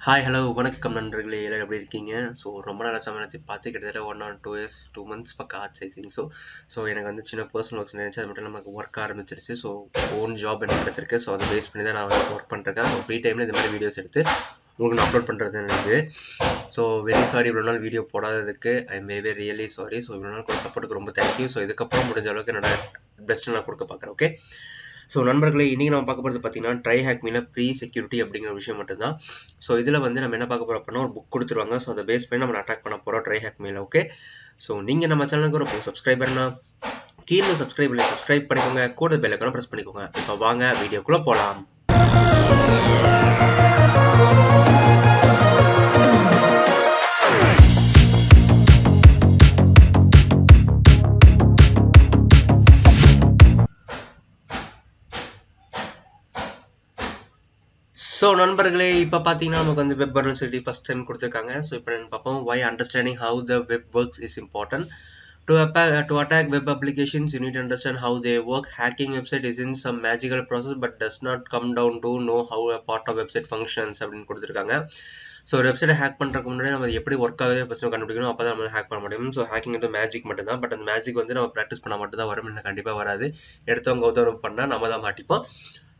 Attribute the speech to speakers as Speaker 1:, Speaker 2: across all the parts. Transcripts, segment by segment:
Speaker 1: Hi hello வணக்கம் நண்பர்களே எல்லாரும் எப்படி இருக்கீங்க? ஸோ ரொம்ப நாள் சமயத்தை பார்த்து கிட்டத்தட்ட 1 or 2 years 2 months பக்கம் ஆச்சு ஐ திங்க் ஸோ எனக்கு வந்து சின்ன பர்சனல் ஒர்க்ஸ் நினச்சி அது மட்டும் நமக்கு ஒர்க் ஆரம்பிச்சிருச்சு. ஸோ ஓன் ஜாப் எனக்கு கிடச்சிருக்கு. ஸோ அதை பேஸ் பண்ணி தான் நான் வந்து ஒர்க் பண்ணிருக்கேன். ஸோ ஃப்ரீ டைமில் இந்த மாதிரி வீடியோஸ் எடுத்து உங்களுக்கு நான் அப்லோட் பண்ணுறது இருக்குது. ஸோ வெரி சாரி இவ்வளோ நாள் வீடியோ போடாததுக்கு I am very really sorry. So இவ்வளோ நாள் கூட சப்போர்ட்டுக்கு ரொம்ப தேங்க்யூ. ஸோ இதுக்கப்புறம் முடிஞ்ச அளவுக்கு என்னோட பெஸ்ட்டு நான் கொடுக்க பார்க்குறேன். ஓகே, ஸோ நண்பர்களே, இன்றைக்கி நம்ம பார்க்க போகிறது பார்த்தீங்கன்னா ட்ரைஹாக்மியில் ப்ரீ செக்யூரிட்டி அப்படிங்கிற விஷயம் மட்டும்தான். ஸோ இதில் வந்து நம்ம என்ன பார்க்க போகிறோம் அப்படின்னா ஒரு புக் கொடுத்துருவாங்க. ஸோ அதை பேஸ் பண்ணி நம்ம அட்டாக் பண்ண போகிறோம் ட்ரைஹாக்மியில். ஓகே, ஸோ நீங்கள் நம்ம சேனலுக்கு ஒரு சப்ஸ்கிரைபர்னா கீழே சப்ஸ்கிரைப் பண்ணிக்கோங்க, கூட பெல் ஐகானை ப்ரெஸ் பண்ணிக்கோங்க. இப்போ வாங்க வீடியோக்குள்ளே போகலாம். ஸோ நண்பர்களே, இப்போ பார்த்தீங்கன்னா நமக்கு வந்து வெப் வல்னரபிலிட்டி ஃபர்ஸ்ட் டைம் கொடுத்துருக்காங்க. ஸோ இப்போ நம்ம பார்ப்போம். why understanding how the web works is important. To attack web applications, you need to understand how they work. Hacking website isn't some magical process but does not come down to know how a part of website functions அப்படின்னு கொடுத்துருக்காங்க. So ஒரு வெப்சைட்டை hack பண்ணுறதுக்கு முன்னாடி நம்ம எப்படி work ஆகுது first கண்டுபிடிக்கணும். அப்போ தான் நம்ம ஹேக் பண்ண முடியும். ஸோ ஹேக்கிங் வந்து மேஜிக் மட்டும் தான். பட் அந்த மேஜிக் வந்து நம்ம ப்ராக்டிஸ் பண்ணால் மட்டும் தான் வரும், இல்லை கண்டிப்பாக வராது. எடுத்தவங்க கௌதவம் பண்ணால் நம்ம தான் மாட்டிப்போம்.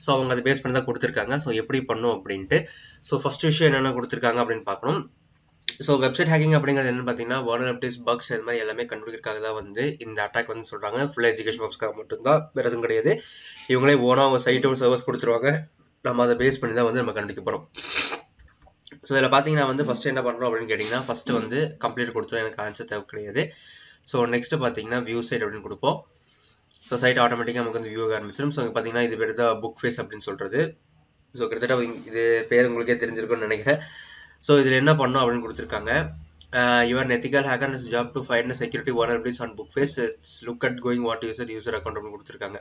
Speaker 1: ஸோ அவங்க அதை பேஸ் பண்ணி தான் கொடுத்துருக்காங்க. ஸோ எப்படி பண்ணும் அப்படின்ட்டு. ஸோ ஃபர்ஸ்ட் விஷயம் என்னென்ன கொடுத்துருக்காங்க அப்படின்னு பார்க்கணும். ஸோ வெப்சைட் ஹேக்கிங் அப்படிங்கிறது என்னன்னு பார்த்தீங்கன்னா வல்னரபிலிட்டிஸ், பக்ஸ் இது மாதிரி எல்லாமே கண்டுபிடிக்கிறதுக்காக தான் வந்து இந்த அட்டாக் வந்து சொல்கிறாங்க. ஃபுல் எஜுகேஷன் பர்பஸ்க்காக மட்டும்தான், வேறு எதுவும் கிடையாது. இவங்களே ஓனாக அவங்க சைட் ஒரு சர்வர்ஸ் கொடுத்துருவாங்க. நம்ம அதை பேஸ் பண்ணி தான் வந்து நம்ம கண்டுபிடிக்க போகிறோம். ஸோ இதில் பார்த்தீங்கன்னா வந்து ஃபஸ்ட்டு என்ன பண்ணுறோம் அப்படின்னு கேட்டிங்கன்னா, ஃபஸ்ட்டு வந்து கம்ப்ளீட் கொடுத்துரும், எனக்கு ஆன்சர் தேவை கிடையாது. ஸோ நெக்ஸ்ட்டு பார்த்தீங்கன்னா வியூ சைட் அப்படின்னு கொடுப்போம். ஸோ சைட் ஆட்டோமேட்டிக்காக நமக்கு வந்து வியூ ஆரம்பிச்சிடும். ஸோ பார்த்தீங்கன்னா இது பேர் தான் புக் ஃபேஸ் அப்படின்னு சொல்கிறது. ஸோ கிட்டத்தட்ட இது பேர் உங்களுக்கே தெரிஞ்சிருக்கும்னு நினைக்கிறேன். ஸோ இதில் என்ன பண்ணோம் அப்படின்னு கொடுத்துருக்காங்க. Your ethical hacker is job to find the security vulnerabilities on book face. Look at going what user account அப்படின்னு கொடுத்துருக்காங்க.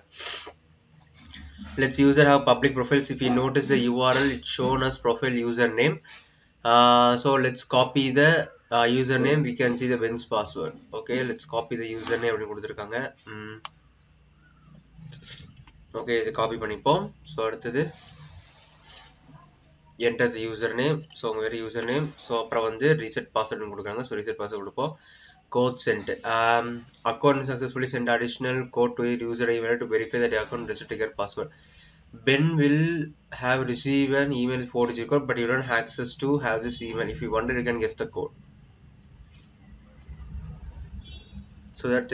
Speaker 1: Let's user have public profiles. If you notice the URL, it's shown as profile username. So let's copy the username. We can see the Ben's password. Okay, let's copy the username அப்படின்னு கொடுத்துருக்காங்க. Okay, இது copy பண்ணிப்போம். So அடுத்தது enter the username. So உங்கள் வேறு username. So அப்புறம் வந்து reset password கொடுக்குறாங்க. ஸோ reset password கொடுப்போம். code sent. Account successfully sent additional code to your user email to verify that your account is trigger password. Ben will have received an email 4-digit code, but you don't have access to have this email. If you wonder, you can guess the code. So that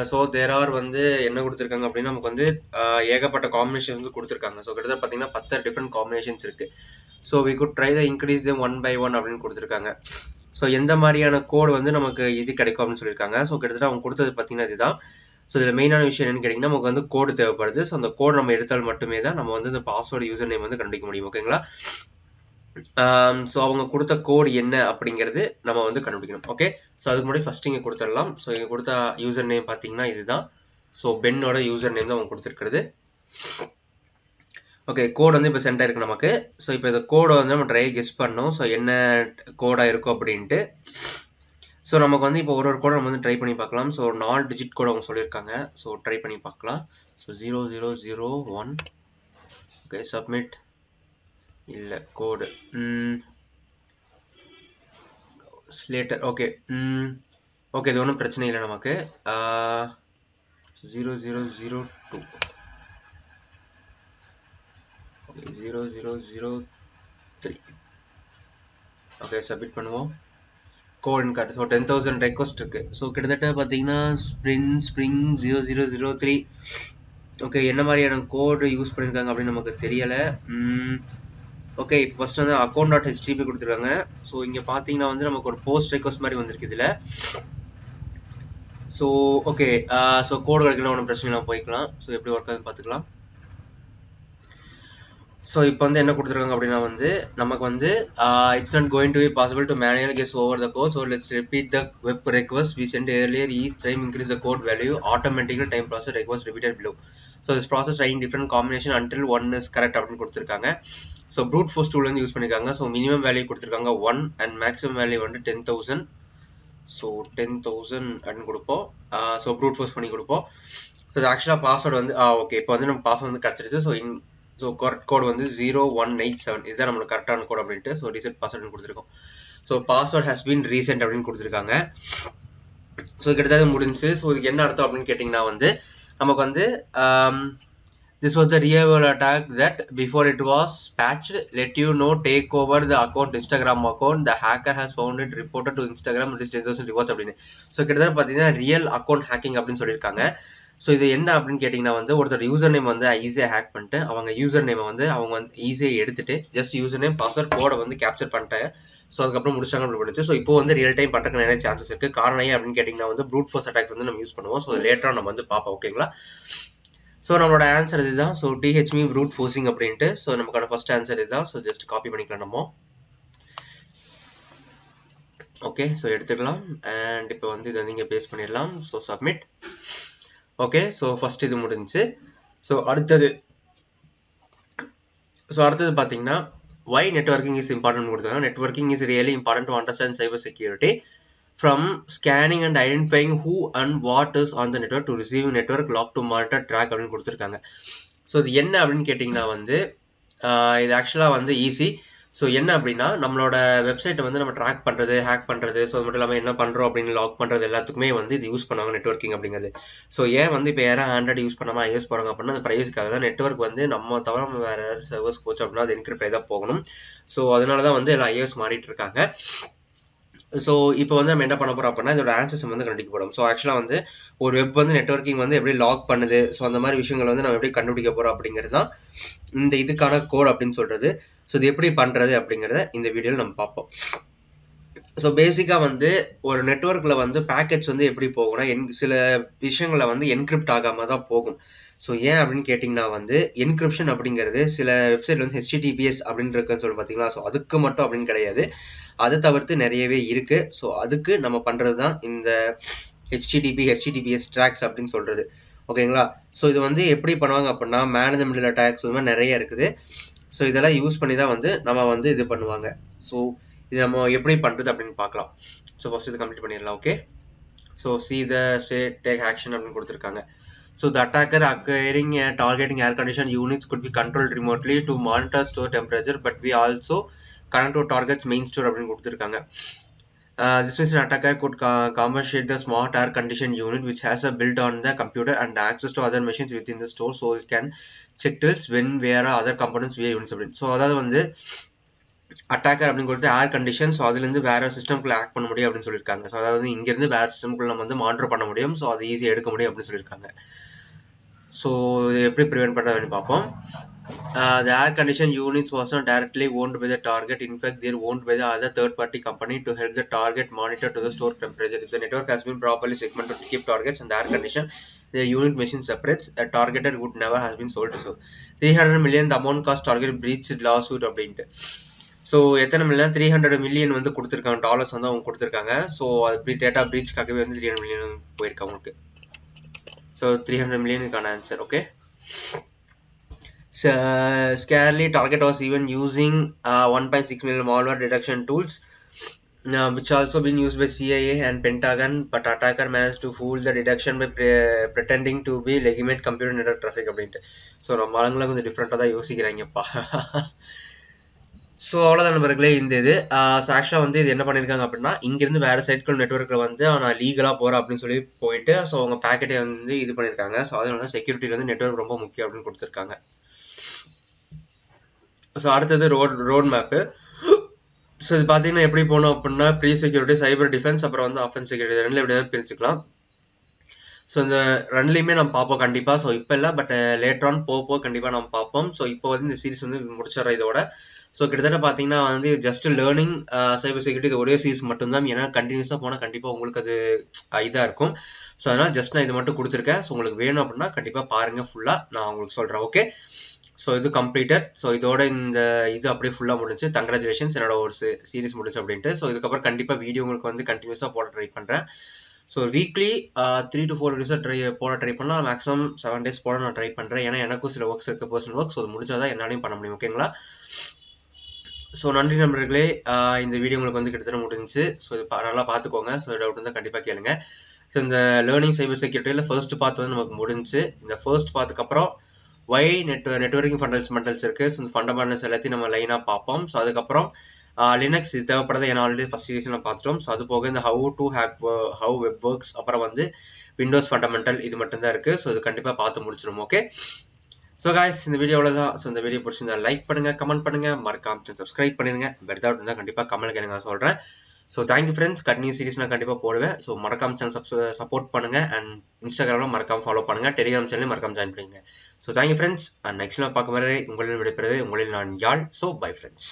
Speaker 1: so there are வந்து என்ன கொடுத்துருக்காங்க அப்படின்னா நமக்கு வந்து ஏகப்பட்ட combination வந்து கொடுத்துருக்காங்க. So கிட்டத்தட்ட பார்த்தீங்கன்னா 10 டிஃப்ரெண்ட் காம்பினேஷன்ஸ் இருக்குது. So we could try the increase them 1 by 1 அப்படின்னு கொடுத்துருக்காங்க. ஸோ எந்த மாதிரியான கோடு வந்து நமக்கு இது கிடைக்கும் அப்படின்னு சொல்லியிருக்காங்க. ஸோ கிட்டத்தட்ட அவங்க கொடுத்தது பார்த்தீங்கன்னா இதுதான். ஸோ இதில் மெயினான விஷயம் என்னன்னு கேட்டிங்கன்னா, நமக்கு வந்து கோடு தேவைப்படுது. ஸோ அந்த கோடு நம்ம எடுத்தால் மட்டுமே தான் நம்ம வந்து இந்த பாஸ்வேர்டு யூசர் நேம் வந்து கண்டுபிடிக்க முடியும். ஓகேங்களா? ஸோ அவங்க கொடுத்த கோடு என்ன அப்படிங்கிறது நம்ம வந்து கண்டுபிடிக்கணும். ஓகே, ஸோ அதுக்கு முன்னாடி ஃபஸ்ட் இங்கே கொடுத்துடலாம். ஸோ இங்கே கொடுத்த யூசர் நேம் பார்த்தீங்கன்னா இதுதான். ஸோ பென்னோட யூசர் நேம் தான் அவங்க கொடுத்துருக்கிறது. ஓகே, கோடு வந்து இப்போ சென்ட் ஆயிருக்கு நமக்கு. ஸோ இப்போ இந்த கோடை வந்து நம்ம ட்ரை கெஸ் பண்ணோம். ஸோ என்ன கோடாக இருக்கும் அப்படின்ட்டு. ஸோ நமக்கு வந்து இப்போ ஒரு கோடை நம்ம வந்து ட்ரை பண்ணி பார்க்கலாம். ஸோ 4 டிஜிட் கோடு அவங்க சொல்லியிருக்காங்க. ஸோ ட்ரை பண்ணி பார்க்கலாம். ஸோ 0001. Okay, submit. இல்லை கோடு ஸ்லேட்டர். ஓகே ஓகே, இது ஒன்றும் பிரச்சனை இல்லை நமக்கு. 0002. ஓகே, 0003. ஓகே, சப்மிட் பண்ணுவோம். Code card. ஸோ 10,000 ரெக்வஸ்ட் இருக்கு. ஸோ கிட்டத்தட்ட பார்த்தீங்கன்னா ஸ்ப்ரிங் 0003. ஓகே, என்ன மாதிரியான கோடு யூஸ் பண்ணியிருக்காங்க அப்படின்னு நமக்கு தெரியலை. ஓகே, இப்போ ஃபஸ்ட் வந்து account.htp கொடுத்துருக்காங்க. ஸோ இங்கே பார்த்தீங்கன்னா வந்து நமக்கு ஒரு போஸ்ட் ரெக்வஸ்ட் மாதிரி வந்திருக்கு இதில். ஸோ ஓகே, ஸோ கோடு கிடைக்கலாம், ஒன்றும் பிரச்சனை இல்லாமல் போய்க்கலாம். ஸோ எப்படி ஒர்க் ஆகுதுன்னு பார்த்துக்கலாம். ஸோ இப்போ வந்து என்ன கொடுத்துருக்காங்க அப்படின்னா வந்து நமக்கு வந்து it's not going to be possible to manual guess over the code. So let's repeat the web request we sent earlier. Each time increase the code value automatically time process request repeated below. So this process trying different combination until one is correct அப்படின்னு கொடுத்துருக்காங்க. So fruit force tool வந்து use பண்ணியிருக்காங்க. So minimum value கொடுத்துருக்காங்க 1 and maximum value வந்து 10,000. So 10,000 அப்படின்னு கொடுப்போம். So fruit force பண்ணி கொடுப்போம். ஸோ இது ஆக்சுவலாக பாஸ்வேர்டு வந்து ஓகே, இப்போ வந்து நம்ம பாஸ்வேர்டு வந்து கிடச்சிருச்சு. ஸோ ஸோ கரெக்ட் கோட் வந்து 0187 இதுதான் நம்மளுக்கு கரெக்டான கோட் அப்படின்ட்டு. ஸோ ரீசெட் பாஸ்வேர்டுன்னு கொடுத்துருக்கோம். So password has been recent அப்படின்னு கொடுத்துருக்காங்க. ஸோ கிட்டத்தட்ட முடிஞ்சு. ஸோ இதுக்கு என்ன அர்த்தம் அப்படின்னு கேட்டிங்கன்னா வந்து நமக்கு வந்து this was the real world attack that before it was patched let you know take over the account Instagram account the hacker has found it reported to Instagram it is 10,000 rewards அப்படின்னு. So கிட்டத்தட்ட பார்த்தீங்கன்னா real account hacking அப்படின்னு சொல்லியிருக்காங்க. So இது என்ன அப்படின்னு கேட்டிங்கன்னா வந்து ஒருத்தர் யூசர் நேம் வந்து ஈஸியாக ஹேக் பண்ணிட்டு அவங்க யூசர் நேமை வந்து அவங்க வந்து ஈஸியாக எடுத்துட்டு ஜஸ்ட் யூசர் நேம் பாஸ்வேர்ட் கோடை வந்து கேப்சர் பண்ணிட்டாங்க. ஸோ அதுக்கப்புறம் முடிச்சாங்க அப்படின்னு பண்ணிச்சு. ஸோ இப்போ வந்து ரியல் டைம் பண்ணுறதுக்கு நிறைய சான்சஸ் இருக்குது. காரணம் ஏன் அப்படின்னு கேட்டிங்கன்னா வந்து ப்ரூட் ஃபோர்ஸ் அட்டாக்ஸ் வந்து நம்ம யூஸ் பண்ணுவோம். ஸோ லேட்டராக நம்ம வந்து பார்ப்போம். ஓகேங்களா. ஸோ நம்மளோட ஆன்சர் இதுதான். ஸோ டிஹெச்மி ப்ரூட் ஃபோர்சிங் அப்படின்ட்டு. ஸோ நமக்கான ஃபர்ஸ்ட் ஆன்சர் இதுதான். ஸோ ஜஸ்ட் காப்பி பண்ணிக்கலாம் நம்ம. ஓகே ஸோ எடுத்துக்கலாம். அண்ட் இப்போ வந்து இதை நீங்கள் பேஸ்ட் பண்ணிடலாம். So submit. Okay so first இது முடிஞ்சு. ஸோ அடுத்தது பார்த்தீங்கன்னா why networking is important கொடுத்தாங்க. networking is really important to understand cyber security from scanning and identifying who and what is on the network to receiving network log to monitor track அப்படின்னு கொடுத்துருக்காங்க. So இது என்ன அப்படின்னு கேட்டிங்கன்னா வந்து இது ஆக்சுவலாக வந்து ஈஸி. ஸோ என்ன அப்படின்னா நம்மளோட வெப்சைட்டை வந்து நம்ம ட்ராக் பண்ணுறது ஹேக் பண்ணுறது ஸோ அது மட்டும் இல்லாமல் என்ன பண்ணுறோம் அப்படின்னு லாக் பண்ணுறது எல்லாத்துக்குமே வந்து இது யூஸ் பண்ணுவாங்க நெட்வொர்க்கிங் அப்படிங்கிறது. ஸோ ஏன் வந்து இப்போ யாரும் ஆண்ட்ராய்டு யூஸ் பண்ணாமல் ஐஎஸ் போகிறாங்க அப்படின்னா அந்த ப்ரைவசிக்காக தான். நெட்வொர்க் வந்து நம்ம தவிர நம்ம வேறு சர்வர்ஸ் போச்சு அப்படின்னா அது என்கிரிப்ட் தான் போகணும். ஸோ அதனால தான் வந்து எல்லா ஐஎஸ் மாறிட்டு இருக்காங்க. ஸோ இப்போ வந்து நம்ம என்ன பண்ண போகிறோம் அப்படின்னா இதோட ஆன்சர்ஸ் வந்து கண்டுபிடிக்கப்படும். ஸோ ஆக்சுவலாக வந்து ஒரு வெப் வந்து நெட்வொர்க்கிங் வந்து எப்படி லாக் பண்ணுது ஸோ அந்த மாதிரி விஷயங்கள் வந்து நம்ம எப்படி கண்டுபிடிக்க போகிறோம் அப்படிங்கிறது தான் இந்த இதுக்கான கோட் அப்படின்னு சொல்கிறது. ஸோ இது எப்படி பண்ணுறது அப்படிங்கிறத இந்த வீடியோவில் நம்ம பார்ப்போம். ஸோ பேசிக்காக வந்து ஒரு நெட்வொர்க்கில் வந்து பேக்கெட்ஸ் வந்து எப்படி போகும்னா சில விஷயங்களை வந்து என்கிரிப்ட் ஆகாமல் தான் போகும். ஸோ ஏன் அப்படின்னு கேட்டிங்கன்னா வந்து என்கிரிப்ஷன் அப்படிங்கிறது சில வெப்சைட் வந்து HTTPS அப்படின்னு இருக்குன்னு சொல்லி பார்த்தீங்களா. ஸோ அதுக்கு மட்டும் அப்படின்னு கிடையாது, அதை தவிர்த்து நிறையவே இருக்குது. ஸோ அதுக்கு நம்ம பண்ணுறது தான் இந்த HTTPS ட்ராக்ஸ் அப்படின்னு சொல்கிறது. ஓகேங்களா. ஸோ இது வந்து எப்படி பண்ணுவாங்க அப்படின்னா மேன் இன் மிடில் அட்டாக்ஸ் இந்த மாதிரி நிறைய இருக்குது. ஸோ இதெல்லாம் யூஸ் பண்ணி தான் வந்து நம்ம வந்து இது பண்ணுவாங்க. ஸோ இது நம்ம எப்படி பண்ணுறது அப்படின்னு பார்க்கலாம். ஸோ ஃபர்ஸ்ட் இது கம்ப்ளீட் பண்ணிடலாம். Okay. So see the take action அப்படின்னு கொடுத்துருக்காங்க. So the attacker acquiring a targeting air condition units could be controlled remotely to monitor store temperature, but we also connect to target's main store அப்படின்னு கொடுத்துருக்காங்க. This means an attacker could compensate the smart air condition unit which has a built on the computer and access to other machines within the store, so it can check tills when where other components via units அப்படின்னு. So அதாவது வந்து attacker அப்படின்னு கொடுத்து air condition so அதுலேருந்து வேறு சிஸ்டம்குள்ளே act பண்ண முடியும் அப்படின்னு சொல்லியிருக்காங்க. ஸோ அதாவது இங்கேருந்து வேறு சிஸ்டம்குள்ளே நம்ம வந்து மானிட்டர் பண்ண முடியும். ஸோ அது ஈஸியாக எடுக்க முடியும் அப்படின்னு சொல்லியிருக்காங்க. ஸோ இது எப்படி ப்ரிவென்ட் பண்ணுறதுன்னு பார்ப்போம். The air condition units was not directly owned by the target. In fact, they are owned by the other third-party company to help the target monitor to the store temperature. If the network has been properly segmented to keep targets and the air condition, the unit machine separates. A targeted would never have been sold to. So 300 million the amount cost target breached lawsuit அப்படின்ட்டு. So எத்தனை million 300 million வந்து கொடுத்துருக்காங்க dollars வந்து அவங்க கொடுத்துருக்காங்க. So அது data ப்ரீச்காகவே வந்து 300 million போயிருக்கு அவங்களுக்கு. ஸோ 300 மில்லியனுக்கான answer. Okay. Scarily target was even using 1.6 million malware detection tools which also been used by CIA and Pentagon, but attacker managed to fool the detection by pretending to be legitimate computer network traffic அப்படின்ட்டு. So நம்ம ஆளுங்களாம் கொஞ்சம் டிஃப்ரெண்ட்டாக தான் யோசிக்கிறாங்கப்பா. So அவ்வளோதான் நண்பர்களே இந்த இது. So ஆக்சுவலாக வந்து இது என்ன பண்ணியிருக்காங்க அப்படின்னா இங்கேருந்து வேறு சைட்கள் நெட்ஒர்க்கில் வந்து நான் லீகலாக போகிறேன் அப்படின்னு சொல்லி போயிட்டு ஸோ அவங்க பேக்கெட்டை வந்து இது பண்ணியிருக்காங்க. ஸோ அதனால செக்யூரிட்டியில் வந்து நெட்ஒர்க் ரொம்ப முக்கியம் அப்படின்னு கொடுத்துருக்காங்க. ஸோ அடுத்தது ரோட் மேப்பு. ஸோ இது பார்த்தீங்கன்னா எப்படி போகணும் அப்படின்னா ப்ரீ செக்யூரிட்டி, சைபர் டிஃபென்ஸ், அப்புறம் வந்து அஃபென்ஸ் செக்யூரிட்டி ரெண்டில் எப்படியாவது பிரிச்சுக்கலாம். ஸோ இந்த ரெண்டுலேயுமே நம்ம பார்ப்போம் கண்டிப்பாக. ஸோ இப்போ இல்லை, பட் லேட்டர் ஆன் போக கண்டிப்பாக நம்ம பார்ப்போம். ஸோ இப்போ வந்து இந்த சீரிஸ் வந்து முடிச்சிடறோம் இதோட. ஸோ கிட்டத்தட்ட பார்த்தீங்கன்னா வந்து ஜஸ்ட் லேர்னிங் சைபர் செக்யூரிட்டி இது ஒரே சீரிஸ் மட்டும்தான். ஏன்னா கண்டினியூஸாக போனால் கண்டிப்பாக உங்களுக்கு அது இதாக இருக்கும். ஸோ அதனால் ஜஸ்ட் நான் இது மட்டும் கொடுத்துருக்கேன். ஸோ உங்களுக்கு வேணும் அப்படின்னா கண்டிப்பாக பாருங்கள் ஃபுல்லாக, நான் உங்களுக்கு சொல்கிறேன். ஓகே. ஸோ இது கம்ப்ளீட்டட். ஸோ இதோட இந்த இது அப்படியே ஃபுல்லாக முடிஞ்சு. கங்க்ராச்சுலேஷன்ஸ், என்னோட ஒரு சீரிஸ் முடிஞ்சு அப்படின்ட்டு. ஸோ இதுக்கப்புறம் கண்டிப்பாக வீடியோ உங்களுக்கு வந்து கண்டினியூஸாக போட ட்ரை பண்ணுறேன். ஸோ வீக்லி 3 to 4 வீடியோஸாக போட ட்ரை பண்ணலாம். மேக்ஸிமம் 7 days போட நான் ட்ரை பண்ணுறேன். ஏன்னா எனக்கும் சில ஒர்க்ஸ் இருக்குது, பர்சனல் ஒர்க். ஸோ அது முடிஞ்சாதான் என்னாலையும் பண்ண முடியும். ஓகேங்களா. ஸோ நன்றி நண்பர்களே. இந்த வீடியோ உங்களுக்கு வந்து கிட்டத்தட்ட முடிஞ்சு. ஸோ இது நல்லா பார்த்துக்கோங்க. ஸோ டவுட் இருந்தால் கண்டிப்பாக கேளுங்க. ஸோ இந்த லேர்னிங் சைபர் செக்யூரிட்டியில் ஃபர்ஸ்ட் பார்ட் வந்து நமக்கு முடிஞ்சு. இந்த ஃபர்ஸ்ட் பார்த்துக்கு அப்புறம் ஒய் நெட்வொர்க்கிங் ஃபண்டமெண்டல்ஸ் இருக்குது. ஸோ இந்த ஃபண்டமெண்டல்ஸ் எல்லாத்தையும் நம்ம லைனாக பார்ப்போம். ஸோ அதுக்கப்புறம் லினக்ஸ் இது தேவைப்படுறது ஏன்னா ஆல்ரெடி ஃபஸ்ட் சீரீஸ் நம்ம பார்த்துட்டோம். ஸோ அது போக இந்த ஹவு வெப் ஒர்க்ஸ், அப்புறம் வந்து விண்டோஸ் ஃபண்டமெண்டல் இது மட்டும் தான் இருக்குது. ஸோ இது கண்டிப்பாக பார்த்து முடிச்சிடும். ஓகே, ஸோ காய்ஸ் இந்த வீடியோ அவ்வளோதான். ஸோ இந்த வீடியோ பிடிச்சிருந்தா லைக் பண்ணுங்கள், கமெண்ட் பண்ணுங்கள், மறக்காம சப்ஸ்கிரைப் பண்ணிடுங்க. பெர் டவுட் இருந்தால் கண்டிப்பாக கமெண்ட் எனக்கு நான் சொல்கிறேன். So thank you friends. Continue series நான் கண்டிப்பாக போடுவேன். ஸோ மறக்காம சேனல் சப்போர்ட் பண்ணுங்கள். அண்ட் இன்ஸ்டாகிராமில் மறக்காம ஃபாலோ பண்ணுங்கள். டெலிகிராம் சேனல் மறக்காம ஜாயின் பண்ணுங்க. So thank you friends. And next நான் பார்க்க வரை உங்களில் விடைபெறுவது உங்களில் நான் யாழ். So bye friends.